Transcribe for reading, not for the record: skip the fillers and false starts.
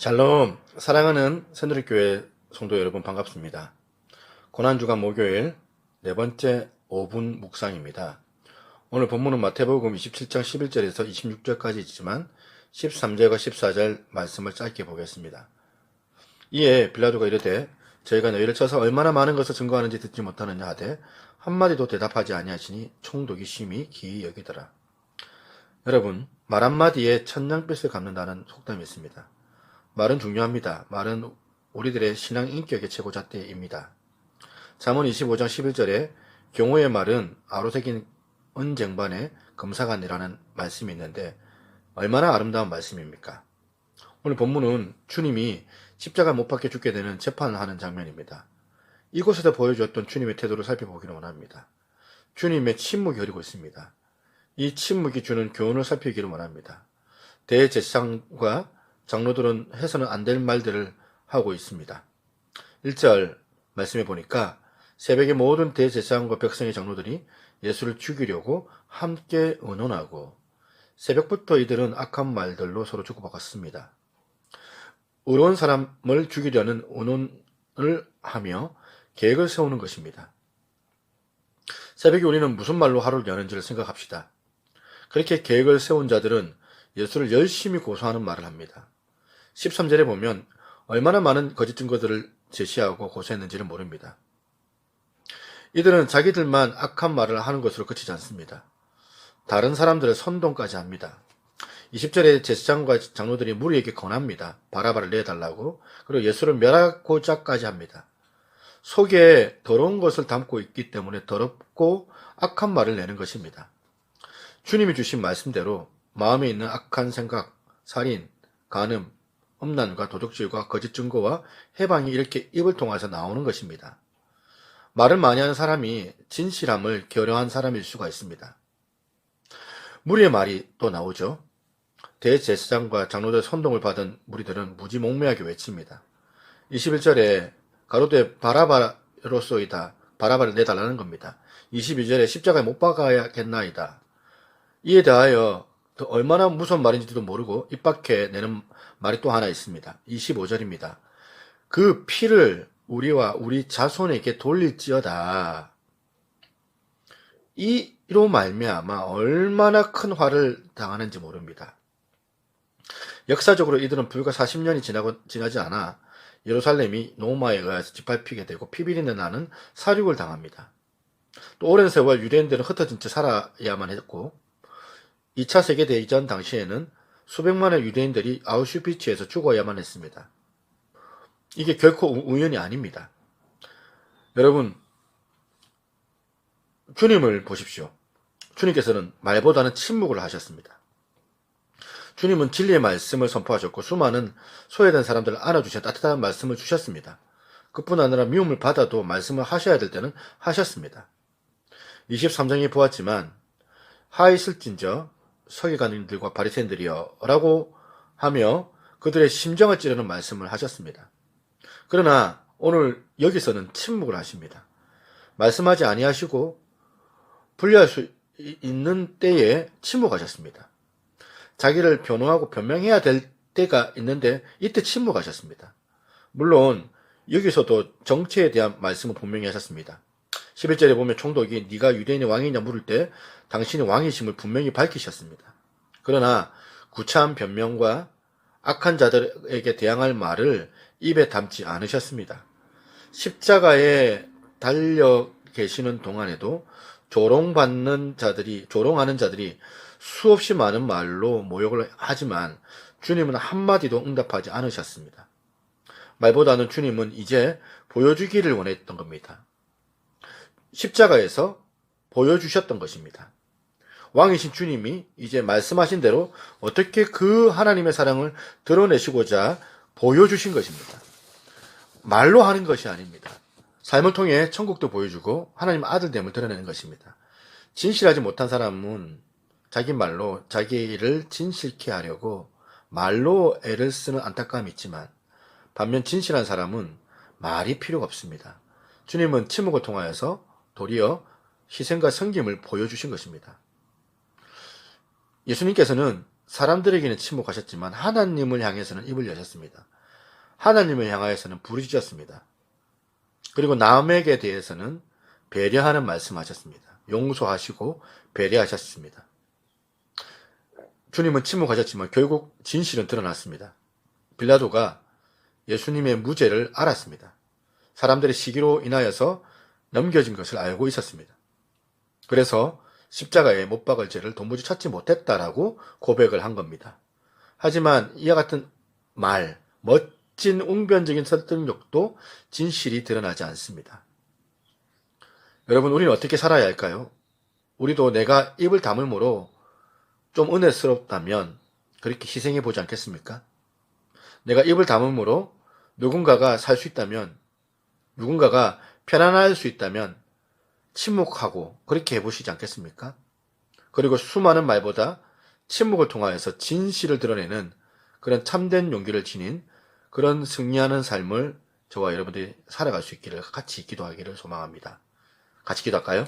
샬롬, 사랑하는 새누리교회 성도 여러분 반갑습니다. 고난주간 목요일 네 번째 5분 묵상입니다. 오늘 본문은 마태복음 27장 11절에서 26절까지 있지만 13절과 14절 말씀을 짧게 보겠습니다. 이에 빌라도가 이르되 저희가 너희를 쳐서 얼마나 많은 것을 증거하는지 듣지 못하느냐 하되 한마디도 대답하지 아니하시니 총독이 심히 기이 여기더라. 여러분, 말 한마디에 천냥빚을 갚는다는 속담이 있습니다. 말은 중요합니다. 말은 우리들의 신앙 인격의 최고잣대입니다. 잠언 25장 11절에 경호의 말은 아로새긴 은쟁반에 금사간이라는 말씀이 있는데 얼마나 아름다운 말씀입니까? 오늘 본문은 주님이 십자가 못 박혀 죽게 되는 재판을 하는 장면입니다. 이곳에서 보여주었던 주님의 태도를 살펴보기를 원합니다. 주님의 침묵이 흐르고 있습니다. 이 침묵이 주는 교훈을 살피기를 원합니다. 대제사장과 장로들은 해서는 안 될 말들을 하고 있습니다. 1절 말씀해 보니까 새벽에 모든 대제사장과 백성의 장로들이 예수를 죽이려고 함께 의논하고 새벽부터 이들은 악한 말들로 서로 주고받았습니다. 의로운 사람을 죽이려는 의논을 하며 계획을 세우는 것입니다. 새벽에 우리는 무슨 말로 하루를 여는지를 생각합시다. 그렇게 계획을 세운 자들은 예수를 열심히 고소하는 말을 합니다. 13절에 보면 얼마나 많은 거짓 증거들을 제시하고 고소했는지를 모릅니다. 이들은 자기들만 악한 말을 하는 것으로 그치지 않습니다. 다른 사람들을 선동까지 합니다. 20절에 제사장과 장로들이 무리에게 권합니다. 바라바를 내달라고. 그리고 예수를 멸하고자까지 합니다. 속에 더러운 것을 담고 있기 때문에 더럽고 악한 말을 내는 것입니다. 주님이 주신 말씀대로 마음에 있는 악한 생각, 살인, 간음, 음란과 도둑질과 거짓 증거와 해방이 이렇게 입을 통해서 나오는 것입니다. 말을 많이 하는 사람이 진실함을 결여한 사람일 수가 있습니다. 무리의 말이 또 나오죠. 대제사장과 장로들 선동을 받은 무리들은 무지몽매하게 외칩니다. 21절에 가로되 바라바로소이다. 바라바를 내달라는 겁니다. 22절에 십자가에 못 박아야겠나이다. 이에 대하여 얼마나 무서운 말인지도 모르고 입 밖에 내는 말이 또 하나 있습니다. 25절입니다. 그 피를 우리와 우리 자손에게 돌릴지어다. 이로 말미암아 얼마나 큰 화를 당하는지 모릅니다. 역사적으로 이들은 불과 40년이 지나지 않아 예루살렘이 로마에 의해서 짓밟히게 되고 피비린내 나는 사륙을 당합니다. 또 오랜 세월 유대인들은 흩어진 채 살아야만 했고 2차 세계대전 당시에는 수백만의 유대인들이 아우슈비츠에서 죽어야만 했습니다. 이게 결코 우연이 아닙니다. 여러분, 주님을 보십시오. 주님께서는 말보다는 침묵을 하셨습니다. 주님은 진리의 말씀을 선포하셨고 수많은 소외된 사람들을 안아주셔 따뜻한 말씀을 주셨습니다. 그뿐 아니라 미움을 받아도 말씀을 하셔야 될 때는 하셨습니다. 23장에 보았지만 하있을진저 서기관들과 바리새인들이여 라고 하며 그들의 심정을 찌르는 말씀을 하셨습니다. 그러나 오늘 여기서는 침묵을 하십니다. 말씀하지 아니하시고 분리할 수 있는 때에 침묵하셨습니다. 자기를 변호하고 변명해야 될 때가 있는데 이때 침묵하셨습니다. 물론 여기서도 정체에 대한 말씀을 분명히 하셨습니다. 11절에 보면 총독이 네가 유대인의 왕이냐 물을 때 당신이 왕이심을 분명히 밝히셨습니다. 그러나 구차한 변명과 악한 자들에게 대항할 말을 입에 담지 않으셨습니다. 십자가에 달려 계시는 동안에도 조롱하는 자들이 수없이 많은 말로 모욕을 하지만 주님은 한마디도 응답하지 않으셨습니다. 말보다는 주님은 이제 보여주기를 원했던 겁니다. 십자가에서 보여주셨던 것입니다. 왕이신 주님이 이제 말씀하신 대로 어떻게 그 하나님의 사랑을 드러내시고자 보여주신 것입니다. 말로 하는 것이 아닙니다. 삶을 통해 천국도 보여주고 하나님 아들됨을 드러내는 것입니다. 진실하지 못한 사람은 자기 말로 자기를 진실케 하려고 말로 애를 쓰는 안타까움이 있지만 반면 진실한 사람은 말이 필요가 없습니다. 주님은 침묵을 통하여서 도리어 희생과 섬김을 보여주신 것입니다. 예수님께서는 사람들에게는 침묵하셨지만 하나님을 향해서는 입을 여셨습니다. 하나님을 향하여서는 부르짖었습니다. 그리고 남에게 대해서는 배려하는 말씀하셨습니다. 용서하시고 배려하셨습니다. 주님은 침묵하셨지만 결국 진실은 드러났습니다. 빌라도가 예수님의 무죄를 알았습니다. 사람들의 시기로 인하여서 넘겨진 것을 알고 있었습니다. 그래서 십자가에 못 박을 죄를 도무지 찾지 못했다라고 고백을 한 겁니다. 하지만 이와 같은 말, 멋진 웅변적인 설득력도 진실이 드러나지 않습니다. 여러분, 우리는 어떻게 살아야 할까요? 우리도 내가 입을 다물므로 좀 은혜스럽다면 그렇게 희생해 보지 않겠습니까? 내가 입을 다물므로 누군가가 살 수 있다면, 누군가가 편안할 수 있다면 침묵하고 그렇게 해보시지 않겠습니까? 그리고 수많은 말보다 침묵을 통하여서 진실을 드러내는 그런 참된 용기를 지닌 그런 승리하는 삶을 저와 여러분들이 살아갈 수 있기를 같이 기도하기를 소망합니다. 같이 기도할까요?